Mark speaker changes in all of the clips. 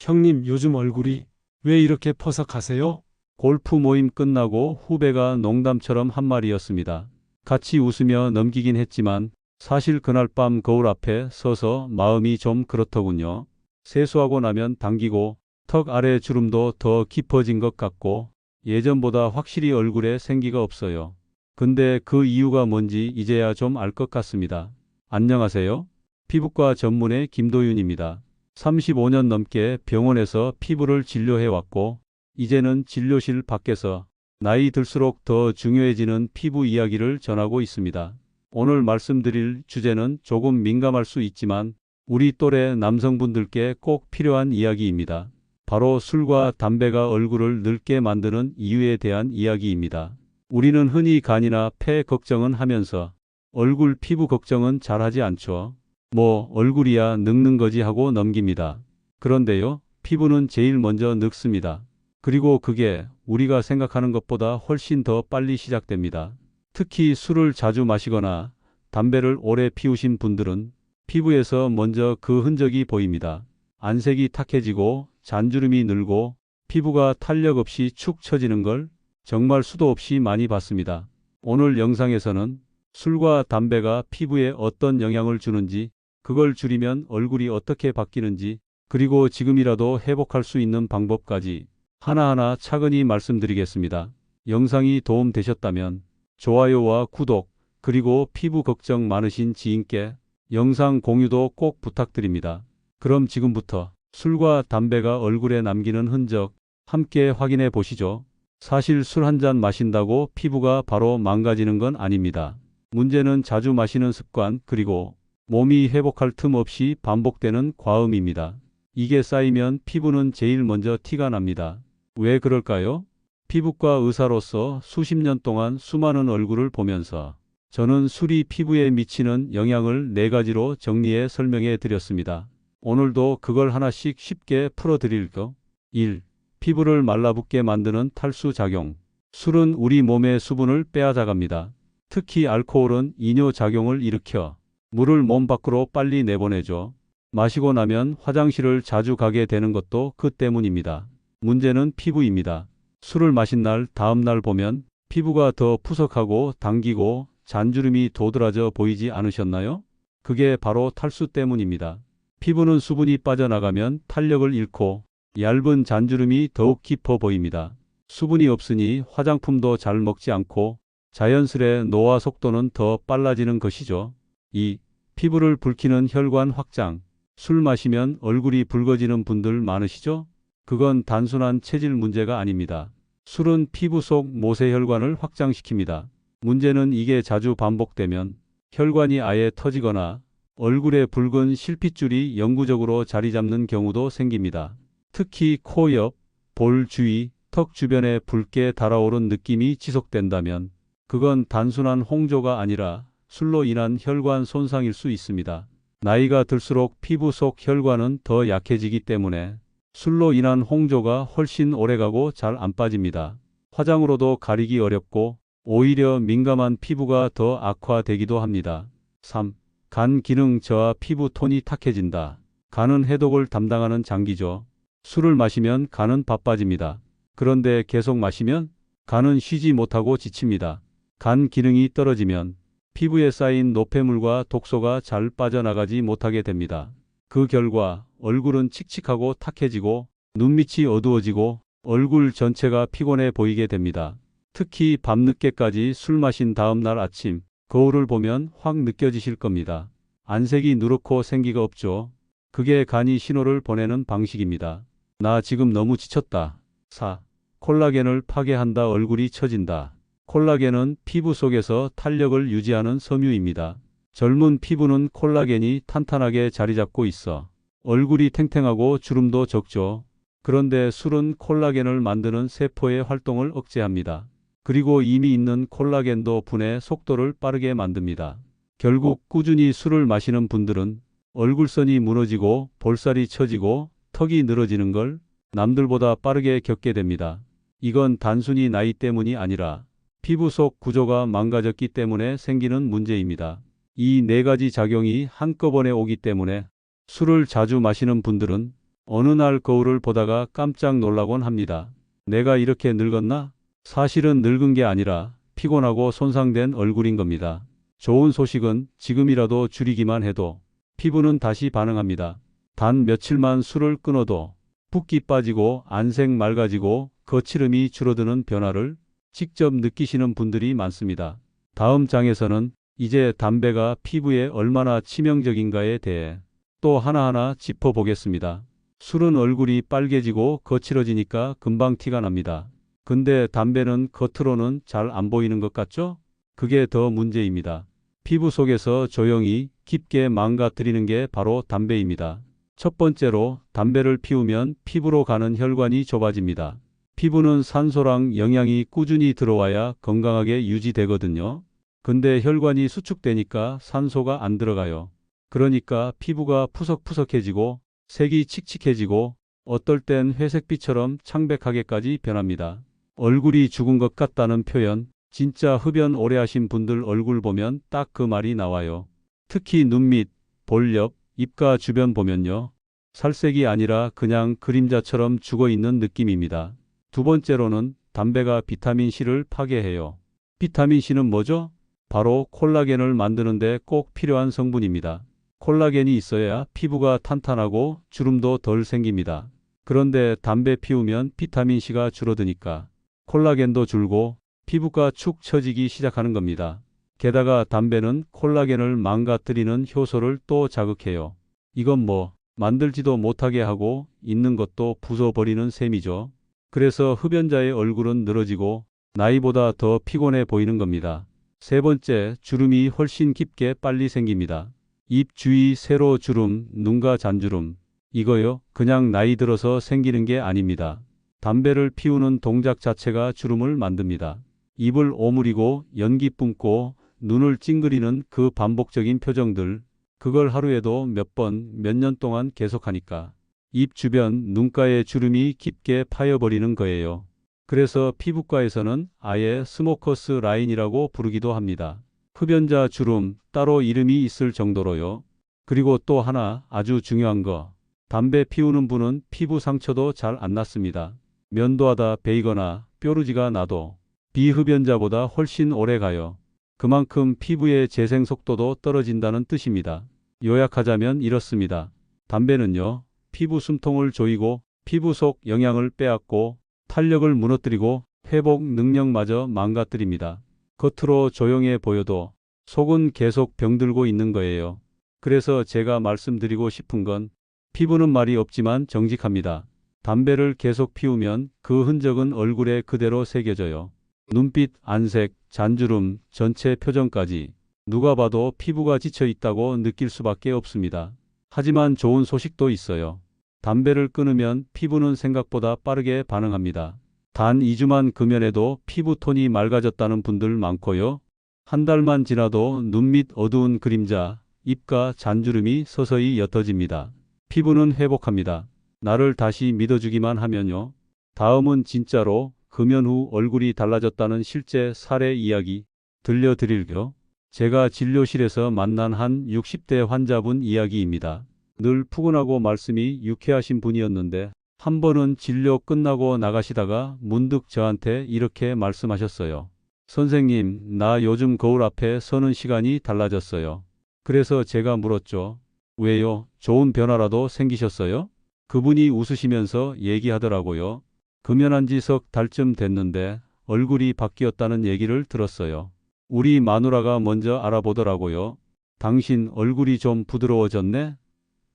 Speaker 1: 형님, 요즘 얼굴이 왜 이렇게 퍼석하세요?
Speaker 2: 골프 모임 끝나고 후배가 농담처럼 한 말이었습니다. 같이 웃으며 넘기긴 했지만 사실 그날 밤 거울 앞에 서서 마음이 좀 그렇더군요. 세수하고 나면 당기고 턱 아래 주름도 더 깊어진 것 같고 예전보다 확실히 얼굴에 생기가 없어요. 근데 그 이유가 뭔지 이제야 좀 알 것 같습니다. 안녕하세요. 피부과 전문의 김도윤입니다. 35년 넘게 병원에서 피부를 진료해 왔고 이제는 진료실 밖에서 나이 들수록 더 중요해지는 피부 이야기를 전하고 있습니다. 오늘 말씀드릴 주제는 조금 민감할 수 있지만 우리 또래 남성분들께 꼭 필요한 이야기입니다. 바로 술과 담배가 얼굴을 늙게 만드는 이유에 대한 이야기입니다. 우리는 흔히 간이나 폐 걱정은 하면서 얼굴 피부 걱정은 잘하지 않죠. 뭐 얼굴이야 늙는 거지 하고 넘깁니다. 그런데요, 피부는 제일 먼저 늙습니다. 그리고 그게 우리가 생각하는 것보다 훨씬 더 빨리 시작됩니다. 특히 술을 자주 마시거나 담배를 오래 피우신 분들은 피부에서 먼저 그 흔적이 보입니다. 안색이 탁해지고 잔주름이 늘고 피부가 탄력 없이 축 처지는 걸 정말 수도 없이 많이 봤습니다. 오늘 영상에서는 술과 담배가 피부에 어떤 영향을 주는지, 그걸 줄이면 얼굴이 어떻게 바뀌는지, 그리고 지금이라도 회복할 수 있는 방법까지 하나하나 차근히 말씀드리겠습니다. 영상이 도움되셨다면 좋아요와 구독, 그리고 피부 걱정 많으신 지인께 영상 공유도 꼭 부탁드립니다. 그럼 지금부터 술과 담배가 얼굴에 남기는 흔적 함께 확인해 보시죠. 사실 술 한 잔 마신다고 피부가 바로 망가지는 건 아닙니다. 문제는 자주 마시는 습관, 그리고 몸이 회복할 틈 없이 반복되는 과음입니다. 이게 쌓이면 피부는 제일 먼저 티가 납니다. 왜 그럴까요? 피부과 의사로서 수십 년 동안 수많은 얼굴을 보면서 저는 술이 피부에 미치는 영향을 4가지로 정리해 설명해 드렸습니다. 오늘도 그걸 하나씩 쉽게 풀어드릴게요. 1. 피부를 말라붙게 만드는 탈수 작용. 술은 우리 몸의 수분을 빼앗아갑니다. 특히 알코올은 이뇨 작용을 일으켜 물을 몸 밖으로 빨리 내보내죠. 마시고 나면 화장실을 자주 가게 되는 것도 그 때문입니다. 문제는 피부입니다. 술을 마신 날 다음 날 보면 피부가 더 푸석하고 당기고 잔주름이 도드라져 보이지 않으셨나요? 그게 바로 탈수 때문입니다. 피부는 수분이 빠져나가면 탄력을 잃고 얇은 잔주름이 더욱 깊어 보입니다. 수분이 없으니 화장품도 잘 먹지 않고 자연스레 노화 속도는 더 빨라지는 것이죠. 2. 피부를 붉히는 혈관 확장. 술 마시면 얼굴이 붉어지는 분들 많으시죠? 그건 단순한 체질 문제가 아닙니다. 술은 피부 속 모세혈관을 확장시킵니다. 문제는 이게 자주 반복되면 혈관이 아예 터지거나 얼굴에 붉은 실핏줄이 영구적으로 자리 잡는 경우도 생깁니다. 특히 코 옆, 볼 주위, 턱 주변에 붉게 달아오른 느낌이 지속된다면 그건 단순한 홍조가 아니라 술로 인한 혈관 손상일 수 있습니다. 나이가 들수록 피부 속 혈관은 더 약해지기 때문에 술로 인한 홍조가 훨씬 오래가고 잘 안 빠집니다. 화장으로도 가리기 어렵고 오히려 민감한 피부가 더 악화되기도 합니다. 3. 간 기능 저하. 피부 톤이 탁해진다. 간은 해독을 담당하는 장기죠. 술을 마시면 간은 바빠집니다. 그런데 계속 마시면 간은 쉬지 못하고 지칩니다. 간 기능이 떨어지면 피부에 쌓인 노폐물과 독소가 잘 빠져나가지 못하게 됩니다. 그 결과 얼굴은 칙칙하고 탁해지고 눈밑이 어두워지고 얼굴 전체가 피곤해 보이게 됩니다. 특히 밤늦게까지 술 마신 다음 날 아침 거울을 보면 확 느껴지실 겁니다. 안색이 누렇고 생기가 없죠. 그게 간이 신호를 보내는 방식입니다. 나 지금 너무 지쳤다. 4. 콜라겐을 파괴한다. 얼굴이 처진다. 콜라겐은 피부 속에서 탄력을 유지하는 섬유입니다. 젊은 피부는 콜라겐이 탄탄하게 자리 잡고 있어 얼굴이 탱탱하고 주름도 적죠. 그런데 술은 콜라겐을 만드는 세포의 활동을 억제합니다. 그리고 이미 있는 콜라겐도 분해 속도를 빠르게 만듭니다. 결국 꾸준히 술을 마시는 분들은 얼굴선이 무너지고 볼살이 처지고 턱이 늘어지는 걸 남들보다 빠르게 겪게 됩니다. 이건 단순히 나이 때문이 아니라 피부 속 구조가 망가졌기 때문에 생기는 문제입니다. 이 4가지 작용이 한꺼번에 오기 때문에 술을 자주 마시는 분들은 어느 날 거울을 보다가 깜짝 놀라곤 합니다. 내가 이렇게 늙었나? 사실은 늙은 게 아니라 피곤하고 손상된 얼굴인 겁니다. 좋은 소식은 지금이라도 줄이기만 해도 피부는 다시 반응합니다. 단 며칠만 술을 끊어도 붓기 빠지고 안색 맑아지고 거칠음이 줄어드는 변화를 직접 느끼시는 분들이 많습니다. 다음 장에서는 이제 담배가 피부에 얼마나 치명적인가에 대해 또 하나하나 짚어보겠습니다. 술은 얼굴이 빨개지고 거칠어지니까 금방 티가 납니다. 근데 담배는 겉으로는 잘 안 보이는 것 같죠? 그게 더 문제입니다. 피부 속에서 조용히 깊게 망가뜨리는 게 바로 담배입니다. 첫 번째로 담배를 피우면 피부로 가는 혈관이 좁아집니다. 피부는 산소랑 영양이 꾸준히 들어와야 건강하게 유지되거든요. 근데 혈관이 수축되니까 산소가 안 들어가요. 그러니까 피부가 푸석푸석해지고 색이 칙칙해지고 어떨 땐 회색빛처럼 창백하게까지 변합니다. 얼굴이 죽은 것 같다는 표현, 진짜 흡연 오래 하신 분들 얼굴 보면 딱 그 말이 나와요. 특히 눈 밑, 볼 옆, 입가 주변 보면요. 살색이 아니라 그냥 그림자처럼 죽어있는 느낌입니다. 두 번째로는 담배가 비타민C를 파괴해요. 비타민C는 뭐죠? 바로 콜라겐을 만드는데 꼭 필요한 성분입니다. 콜라겐이 있어야 피부가 탄탄하고 주름도 덜 생깁니다. 그런데 담배 피우면 비타민C가 줄어드니까 콜라겐도 줄고 피부가 축 처지기 시작하는 겁니다. 게다가 담배는 콜라겐을 망가뜨리는 효소를 또 자극해요. 이건 뭐 만들지도 못하게 하고 있는 것도 부숴버리는 셈이죠. 그래서 흡연자의 얼굴은 늘어지고 나이보다 더 피곤해 보이는 겁니다. 세 번째, 주름이 훨씬 깊게 빨리 생깁니다. 입 주위 세로 주름, 눈가 잔주름. 이거요, 그냥 나이 들어서 생기는 게 아닙니다. 담배를 피우는 동작 자체가 주름을 만듭니다. 입을 오므리고 연기 뿜고 눈을 찡그리는 그 반복적인 표정들, 그걸 하루에도 몇 번, 몇 년 동안 계속하니까 입 주변 눈가에 주름이 깊게 파여버리는 거예요. 그래서 피부과에서는 아예 스모커스 라인이라고 부르기도 합니다. 흡연자 주름 따로 이름이 있을 정도로요. 그리고 또 하나 아주 중요한 거. 담배 피우는 분은 피부 상처도 잘 안 났습니다. 면도하다 베이거나 뾰루지가 나도 비흡연자보다 훨씬 오래 가요. 그만큼 피부의 재생 속도도 떨어진다는 뜻입니다. 요약하자면 이렇습니다. 담배는요, 피부 숨통을 조이고 피부 속 영양을 빼앗고 탄력을 무너뜨리고 회복 능력마저 망가뜨립니다. 겉으로 조용해 보여도 속은 계속 병들고 있는 거예요. 그래서 제가 말씀드리고 싶은 건 피부는 말이 없지만 정직합니다. 담배를 계속 피우면 그 흔적은 얼굴에 그대로 새겨져요. 눈빛, 안색, 잔주름, 전체 표정까지 누가 봐도 피부가 지쳐 있다고 느낄 수밖에 없습니다. 하지만 좋은 소식도 있어요. 담배를 끊으면 피부는 생각보다 빠르게 반응합니다. 단 2주만 금연해도 피부 톤이 맑아졌다는 분들 많고요. 한 달만 지나도 눈 밑 어두운 그림자, 입가 잔주름이 서서히 옅어집니다. 피부는 회복합니다. 나를 다시 믿어주기만 하면요. 다음은 진짜로 금연 후 얼굴이 달라졌다는 실제 사례 이야기 들려드릴게요. 제가 진료실에서 만난 한 60대 환자분 이야기입니다. 늘 푸근하고 말씀이 유쾌하신 분이었는데 한 번은 진료 끝나고 나가시다가 문득 저한테 이렇게 말씀하셨어요. 선생님, 나 요즘 거울 앞에 서는 시간이 달라졌어요. 그래서 제가 물었죠. 왜요? 좋은 변화라도 생기셨어요? 그분이 웃으시면서 얘기하더라고요. 금연한 지 석 달쯤 됐는데 얼굴이 바뀌었다는 얘기를 들었어요. 우리 마누라가 먼저 알아보더라고요. 당신 얼굴이 좀 부드러워졌네?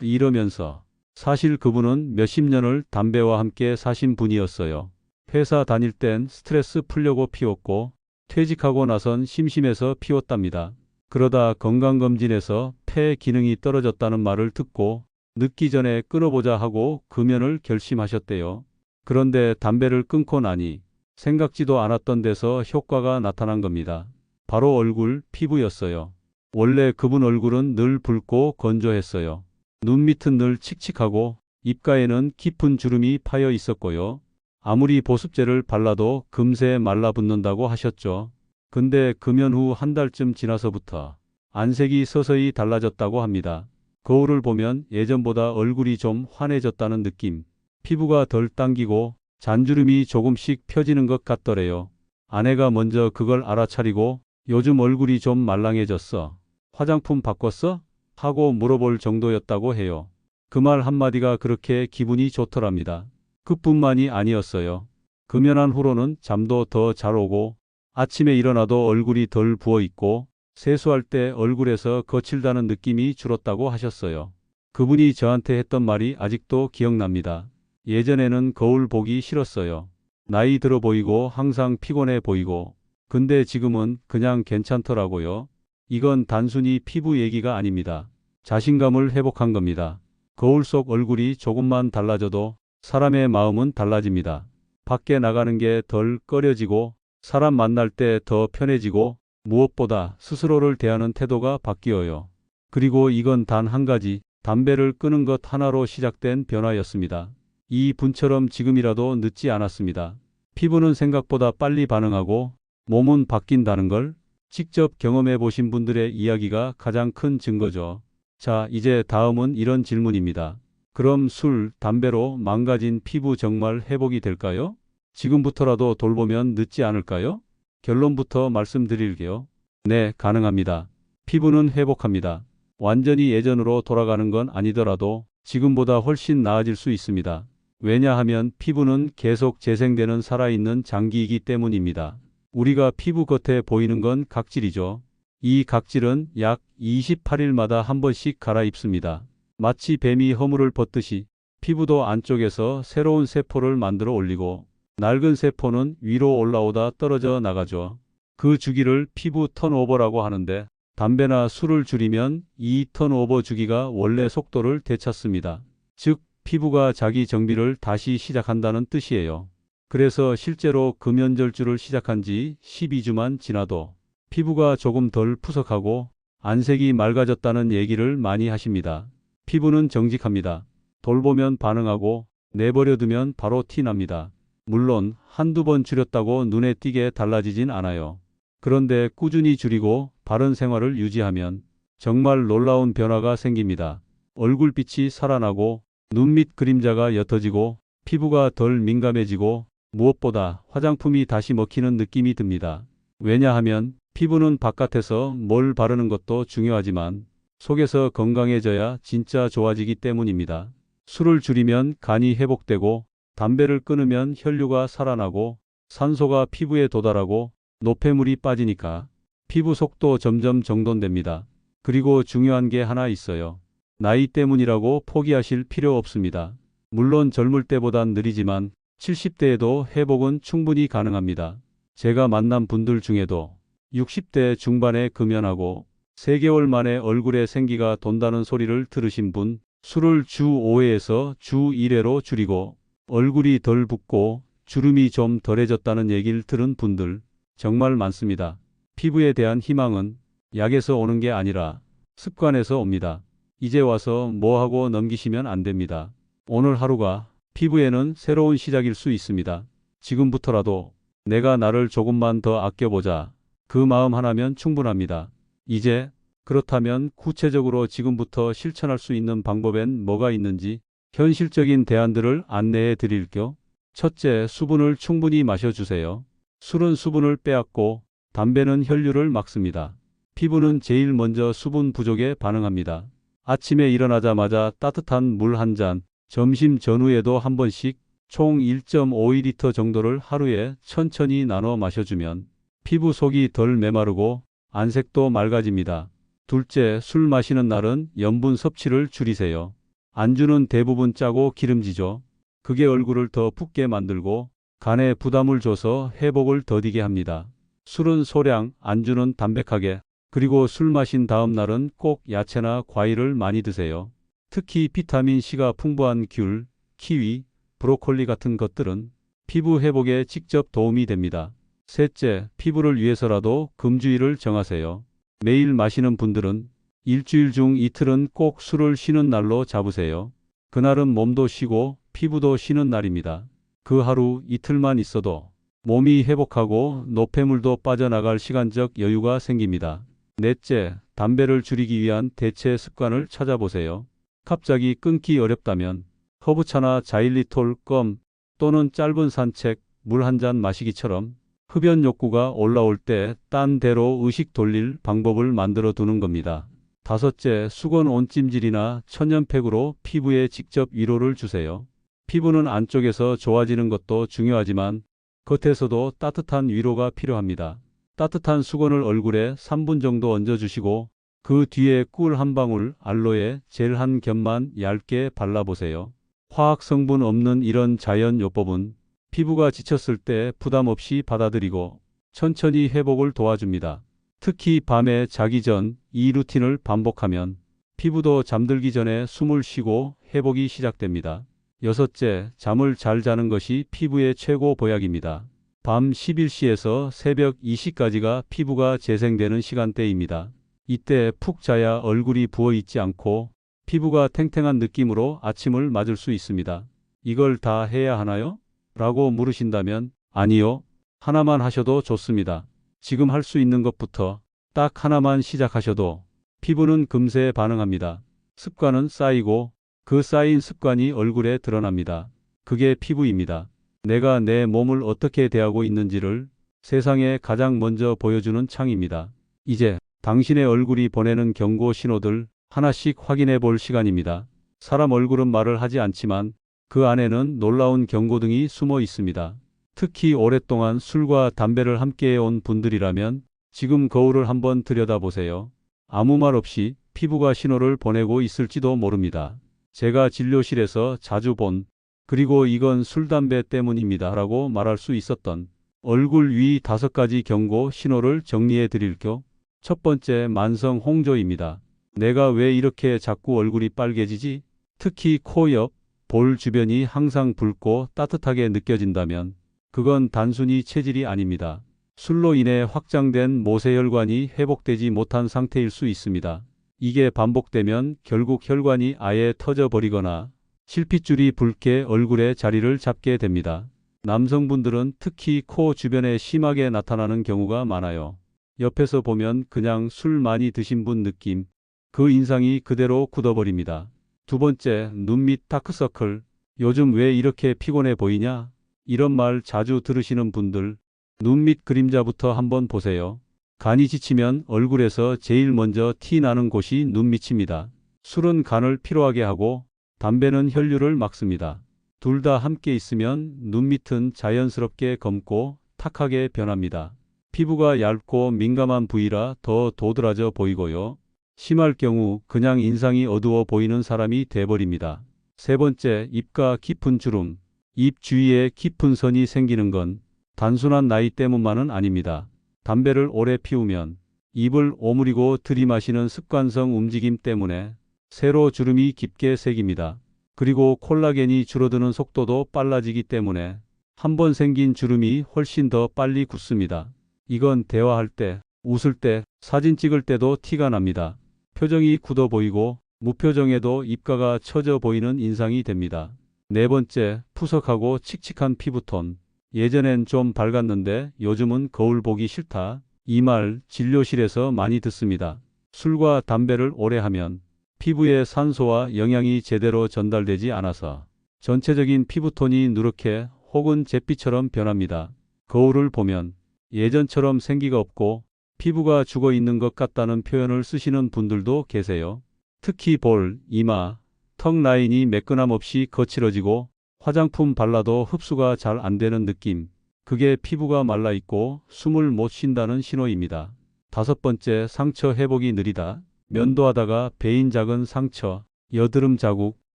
Speaker 2: 이러면서 사실 그분은 몇십 년을 담배와 함께 사신 분이었어요. 회사 다닐 땐 스트레스 풀려고 피웠고 퇴직하고 나선 심심해서 피웠답니다. 그러다 건강검진에서 폐 기능이 떨어졌다는 말을 듣고 늦기 전에 끊어보자 하고 금연을 결심하셨대요. 그런데 담배를 끊고 나니 생각지도 않았던 데서 효과가 나타난 겁니다. 바로 얼굴, 피부였어요. 원래 그분 얼굴은 늘 붉고 건조했어요. 눈 밑은 늘 칙칙하고 입가에는 깊은 주름이 파여 있었고요. 아무리 보습제를 발라도 금세 말라붙는다고 하셨죠. 근데 금연 후 한 달쯤 지나서부터 안색이 서서히 달라졌다고 합니다. 거울을 보면 예전보다 얼굴이 좀 환해졌다는 느낌. 피부가 덜 당기고 잔주름이 조금씩 펴지는 것 같더래요. 아내가 먼저 그걸 알아차리고 요즘 얼굴이 좀 말랑해졌어. 화장품 바꿨어? 하고 물어볼 정도였다고 해요. 그 말 한마디가 그렇게 기분이 좋더랍니다. 그뿐만이 아니었어요. 금연한 후로는 잠도 더 잘 오고 아침에 일어나도 얼굴이 덜 부어있고 세수할 때 얼굴에서 거칠다는 느낌이 줄었다고 하셨어요. 그분이 저한테 했던 말이 아직도 기억납니다. 예전에는 거울 보기 싫었어요. 나이 들어 보이고 항상 피곤해 보이고. 근데 지금은 그냥 괜찮더라고요. 이건 단순히 피부 얘기가 아닙니다. 자신감을 회복한 겁니다. 거울 속 얼굴이 조금만 달라져도 사람의 마음은 달라집니다. 밖에 나가는 게 덜 꺼려지고 사람 만날 때 더 편해지고 무엇보다 스스로를 대하는 태도가 바뀌어요. 그리고 이건 단 한 가지, 담배를 끊은 것 하나로 시작된 변화였습니다. 이 분처럼 지금이라도 늦지 않았습니다. 피부는 생각보다 빨리 반응하고 몸은 바뀐다는 걸 직접 경험해 보신 분들의 이야기가 가장 큰 증거죠. 자, 이제 다음은 이런 질문입니다. 그럼 술, 담배로 망가진 피부 정말 회복이 될까요? 지금부터라도 돌보면 늦지 않을까요? 결론부터 말씀드릴게요. 네, 가능합니다. 피부는 회복합니다. 완전히 예전으로 돌아가는 건 아니더라도 지금보다 훨씬 나아질 수 있습니다. 왜냐하면 피부는 계속 재생되는 살아있는 장기이기 때문입니다. 우리가 피부 겉에 보이는 건 각질이죠. 이 각질은 약 28일마다 한 번씩 갈아입습니다. 마치 뱀이 허물을 벗듯이 피부도 안쪽에서 새로운 세포를 만들어 올리고 낡은 세포는 위로 올라오다 떨어져 나가죠. 그 주기를 피부 턴오버라고 하는데 담배나 술을 줄이면 이 턴오버 주기가 원래 속도를 되찾습니다. 즉, 피부가 자기 정비를 다시 시작한다는 뜻이에요. 그래서 실제로 금연절주를 시작한 지 12주만 지나도 피부가 조금 덜 푸석하고 안색이 맑아졌다는 얘기를 많이 하십니다. 피부는 정직합니다. 돌보면 반응하고 내버려두면 바로 티 납니다. 물론 한두 번 줄였다고 눈에 띄게 달라지진 않아요. 그런데 꾸준히 줄이고 바른 생활을 유지하면 정말 놀라운 변화가 생깁니다. 얼굴빛이 살아나고 눈밑 그림자가 옅어지고 피부가 덜 민감해지고 무엇보다 화장품이 다시 먹히는 느낌이 듭니다. 왜냐하면 피부는 바깥에서 뭘 바르는 것도 중요하지만 속에서 건강해져야 진짜 좋아지기 때문입니다. 술을 줄이면 간이 회복되고 담배를 끊으면 혈류가 살아나고 산소가 피부에 도달하고 노폐물이 빠지니까 피부 속도 점점 정돈됩니다. 그리고 중요한 게 하나 있어요. 나이 때문이라고 포기하실 필요 없습니다. 물론 젊을 때보단 느리지만 70대에도 회복은 충분히 가능합니다. 제가 만난 분들 중에도 60대 중반에 금연하고 3개월 만에 얼굴에 생기가 돈다는 소리를 들으신 분, 술을 주 5회에서 주 1회로 줄이고 얼굴이 덜 붓고 주름이 좀 덜해졌다는 얘기를 들은 분들 정말 많습니다. 피부에 대한 희망은 약에서 오는 게 아니라 습관에서 옵니다. 이제 와서 뭐 하고 넘기시면 안 됩니다. 오늘 하루가 피부에는 새로운 시작일 수 있습니다. 지금부터라도 내가 나를 조금만 더 아껴보자. 그 마음 하나면 충분합니다. 이제 그렇다면 구체적으로 지금부터 실천할 수 있는 방법엔 뭐가 있는지 현실적인 대안들을 안내해 드릴게요. 첫째, 수분을 충분히 마셔주세요. 술은 수분을 빼앗고 담배는 혈류를 막습니다. 피부는 제일 먼저 수분 부족에 반응합니다. 아침에 일어나자마자 따뜻한 물 한 잔, 점심 전후에도 한 번씩 총 1.5리터 정도를 하루에 천천히 나눠 마셔주면 피부 속이 덜 메마르고 안색도 맑아집니다. 둘째, 술 마시는 날은 염분 섭취를 줄이세요. 안주는 대부분 짜고 기름지죠. 그게 얼굴을 더 붓게 만들고 간에 부담을 줘서 회복을 더디게 합니다. 술은 소량, 안주는 담백하게, 그리고 술 마신 다음 날은 꼭 야채나 과일을 많이 드세요. 특히 비타민C가 풍부한 귤, 키위, 브로콜리 같은 것들은 피부 회복에 직접 도움이 됩니다. 셋째, 피부를 위해서라도 금주일을 정하세요. 매일 마시는 분들은 일주일 중 이틀은 꼭 술을 쉬는 날로 잡으세요. 그날은 몸도 쉬고 피부도 쉬는 날입니다. 그 하루 이틀만 있어도 몸이 회복하고 노폐물도 빠져나갈 시간적 여유가 생깁니다. 넷째, 담배를 줄이기 위한 대체 습관을 찾아보세요. 갑자기 끊기 어렵다면 허브차나 자일리톨 껌 또는 짧은 산책, 물 한 잔 마시기처럼 흡연 욕구가 올라올 때 딴 데로 의식 돌릴 방법을 만들어 두는 겁니다. 다섯째, 수건 온찜질이나 천연팩으로 피부에 직접 위로를 주세요. 피부는 안쪽에서 좋아지는 것도 중요하지만 겉에서도 따뜻한 위로가 필요합니다. 따뜻한 수건을 얼굴에 3분 정도 얹어주시고 그 뒤에 꿀 한 방울, 알로에 젤 한 겹만 얇게 발라보세요. 화학 성분 없는 이런 자연 요법은 피부가 지쳤을 때 부담 없이 받아들이고 천천히 회복을 도와줍니다. 특히 밤에 자기 전 이 루틴을 반복하면 피부도 잠들기 전에 숨을 쉬고 회복이 시작됩니다. 여섯째, 잠을 잘 자는 것이 피부의 최고 보약입니다. 밤 11시에서 새벽 2시까지가 피부가 재생되는 시간대입니다. 이때 푹 자야 얼굴이 부어있지 않고 피부가 탱탱한 느낌으로 아침을 맞을 수 있습니다. 이걸 다 해야 하나요? 라고 물으신다면 아니요. 하나만 하셔도 좋습니다. 지금 할 수 있는 것부터 딱 하나만 시작하셔도 피부는 금세 반응합니다. 습관은 쌓이고 그 쌓인 습관이 얼굴에 드러납니다. 그게 피부입니다. 내가 내 몸을 어떻게 대하고 있는지를 세상에 가장 먼저 보여주는 창입니다. 이제 당신의 얼굴이 보내는 경고 신호들 하나씩 확인해 볼 시간입니다. 사람 얼굴은 말을 하지 않지만 그 안에는 놀라운 경고등이 숨어 있습니다. 특히 오랫동안 술과 담배를 함께 해온 분들이라면 지금 거울을 한번 들여다보세요. 아무 말 없이 피부가 신호를 보내고 있을지도 모릅니다. 제가 진료실에서 자주 본 그리고 이건 술, 담배 때문입니다 라고 말할 수 있었던 얼굴 위 5가지 경고 신호를 정리해 드릴게요. 첫 번째, 만성 홍조입니다. 내가 왜 이렇게 자꾸 얼굴이 빨개지지? 특히 코 옆, 볼 주변이 항상 붉고 따뜻하게 느껴진다면 그건 단순히 체질이 아닙니다. 술로 인해 확장된 모세혈관이 회복되지 못한 상태일 수 있습니다. 이게 반복되면 결국 혈관이 아예 터져버리거나 실핏줄이 붉게 얼굴에 자리를 잡게 됩니다. 남성분들은 특히 코 주변에 심하게 나타나는 경우가 많아요. 옆에서 보면 그냥 술 많이 드신 분 느낌, 그 인상이 그대로 굳어버립니다. 두 번째, 눈 밑 다크서클. 요즘 왜 이렇게 피곤해 보이냐? 이런 말 자주 들으시는 분들, 눈 밑 그림자부터 한번 보세요. 간이 지치면 얼굴에서 제일 먼저 티 나는 곳이 눈 밑입니다. 술은 간을 피로하게 하고 담배는 혈류를 막습니다. 둘 다 함께 있으면 눈 밑은 자연스럽게 검고 탁하게 변합니다. 피부가 얇고 민감한 부위라 더 도드라져 보이고요. 심할 경우 그냥 인상이 어두워 보이는 사람이 돼버립니다. 세 번째, 입가 깊은 주름. 입 주위에 깊은 선이 생기는 건 단순한 나이 때문만은 아닙니다. 담배를 오래 피우면 입을 오므리고 들이마시는 습관성 움직임 때문에 세로 주름이 깊게 새깁니다. 그리고 콜라겐이 줄어드는 속도도 빨라지기 때문에 한번 생긴 주름이 훨씬 더 빨리 굳습니다. 이건 대화할 때, 웃을 때, 사진 찍을 때도 티가 납니다. 표정이 굳어 보이고 무표정에도 입가가 처져 보이는 인상이 됩니다. 네 번째, 푸석하고 칙칙한 피부톤. 예전엔 좀 밝았는데 요즘은 거울 보기 싫다. 이 말 진료실에서 많이 듣습니다. 술과 담배를 오래 하면 피부에 산소와 영양이 제대로 전달되지 않아서 전체적인 피부톤이 누렇게 혹은 잿빛처럼 변합니다. 거울을 보면 예전처럼 생기가 없고 피부가 죽어 있는 것 같다는 표현을 쓰시는 분들도 계세요. 특히 볼, 이마, 턱 라인이 매끈함 없이 거칠어지고 화장품 발라도 흡수가 잘 안 되는 느낌. 그게 피부가 말라있고 숨을 못 쉰다는 신호입니다. 다섯 번째, 상처 회복이 느리다. 면도하다가 베인 작은 상처, 여드름 자국,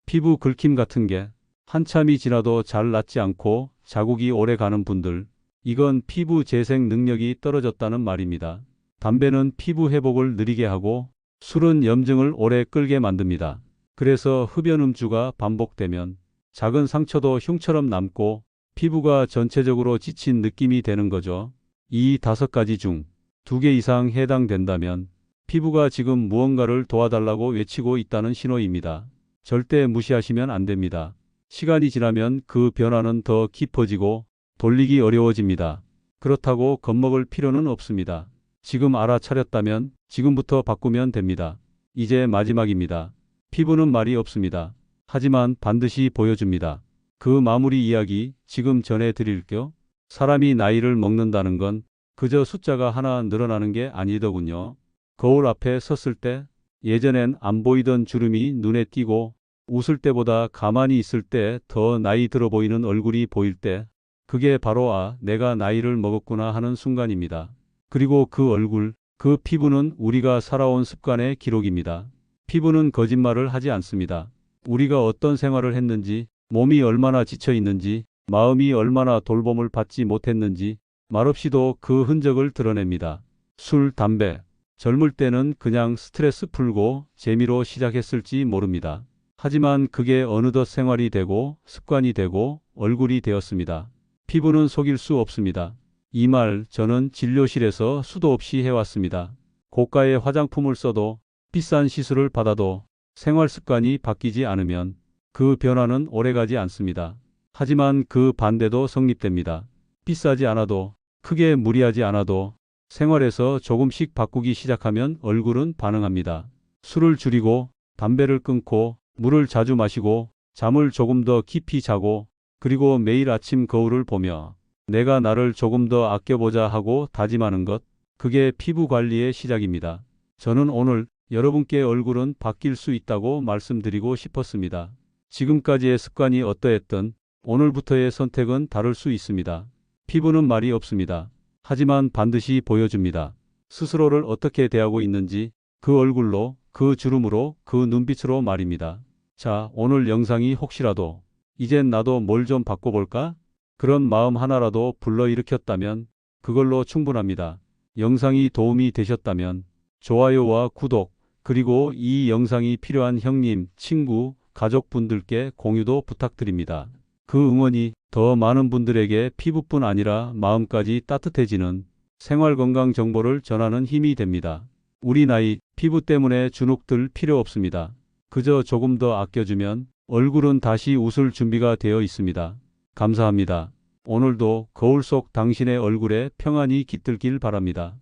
Speaker 2: 피부 긁힘 같은 게 한참이 지나도 잘 낫지 않고 자국이 오래 가는 분들. 이건 피부 재생 능력이 떨어졌다는 말입니다. 담배는 피부 회복을 느리게 하고 술은 염증을 오래 끌게 만듭니다. 그래서 흡연 음주가 반복되면 작은 상처도 흉처럼 남고 피부가 전체적으로 지친 느낌이 되는 거죠. 이 5가지 중 2개 이상 해당된다면 피부가 지금 무언가를 도와달라고 외치고 있다는 신호입니다. 절대 무시하시면 안 됩니다. 시간이 지나면 그 변화는 더 깊어지고 돌리기 어려워집니다. 그렇다고 겁먹을 필요는 없습니다. 지금 알아차렸다면 지금부터 바꾸면 됩니다. 이제 마지막입니다. 피부는 말이 없습니다. 하지만 반드시 보여줍니다. 그 마무리 이야기 지금 전해드릴게요. 사람이 나이를 먹는다는 건 그저 숫자가 하나 늘어나는 게 아니더군요. 거울 앞에 섰을 때 예전엔 안 보이던 주름이 눈에 띄고 웃을 때보다 가만히 있을 때 더 나이 들어 보이는 얼굴이 보일 때 그게 바로 내가 나이를 먹었구나 하는 순간입니다. 그리고 그 얼굴, 그 피부는 우리가 살아온 습관의 기록입니다. 피부는 거짓말을 하지 않습니다. 우리가 어떤 생활을 했는지, 몸이 얼마나 지쳐 있는지, 마음이 얼마나 돌봄을 받지 못했는지 말없이도 그 흔적을 드러냅니다. 술, 담배. 젊을 때는 그냥 스트레스 풀고 재미로 시작했을지 모릅니다. 하지만 그게 어느덧 생활이 되고 습관이 되고 얼굴이 되었습니다. 피부는 속일 수 없습니다. 이 말 저는 진료실에서 수도 없이 해왔습니다. 고가의 화장품을 써도 비싼 시술을 받아도 생활 습관이 바뀌지 않으면 그 변화는 오래가지 않습니다. 하지만 그 반대도 성립됩니다. 비싸지 않아도 크게 무리하지 않아도 생활에서 조금씩 바꾸기 시작하면 얼굴은 반응합니다. 술을 줄이고 담배를 끊고 물을 자주 마시고 잠을 조금 더 깊이 자고 그리고 매일 아침 거울을 보며 내가 나를 조금 더 아껴보자 하고 다짐하는 것, 그게 피부 관리의 시작입니다. 저는 오늘 여러분께 얼굴은 바뀔 수 있다고 말씀드리고 싶었습니다. 지금까지의 습관이 어떠했든 오늘부터의 선택은 다를 수 있습니다. 피부는 말이 없습니다. 하지만 반드시 보여줍니다. 스스로를 어떻게 대하고 있는지 그 얼굴로, 그 주름으로, 그 눈빛으로 말입니다. 자, 오늘 영상이 혹시라도 이젠 나도 뭘 좀 바꿔볼까? 그런 마음 하나라도 불러일으켰다면 그걸로 충분합니다. 영상이 도움이 되셨다면 좋아요와 구독, 그리고 이 영상이 필요한 형님, 친구, 가족분들께 공유도 부탁드립니다. 그 응원이 더 많은 분들에게 피부뿐 아니라 마음까지 따뜻해지는 생활건강 정보를 전하는 힘이 됩니다. 우리 나이, 피부 때문에 주눅들 필요 없습니다. 그저 조금 더 아껴주면 얼굴은 다시 웃을 준비가 되어 있습니다. 감사합니다. 오늘도 거울 속 당신의 얼굴에 평안이 깃들길 바랍니다.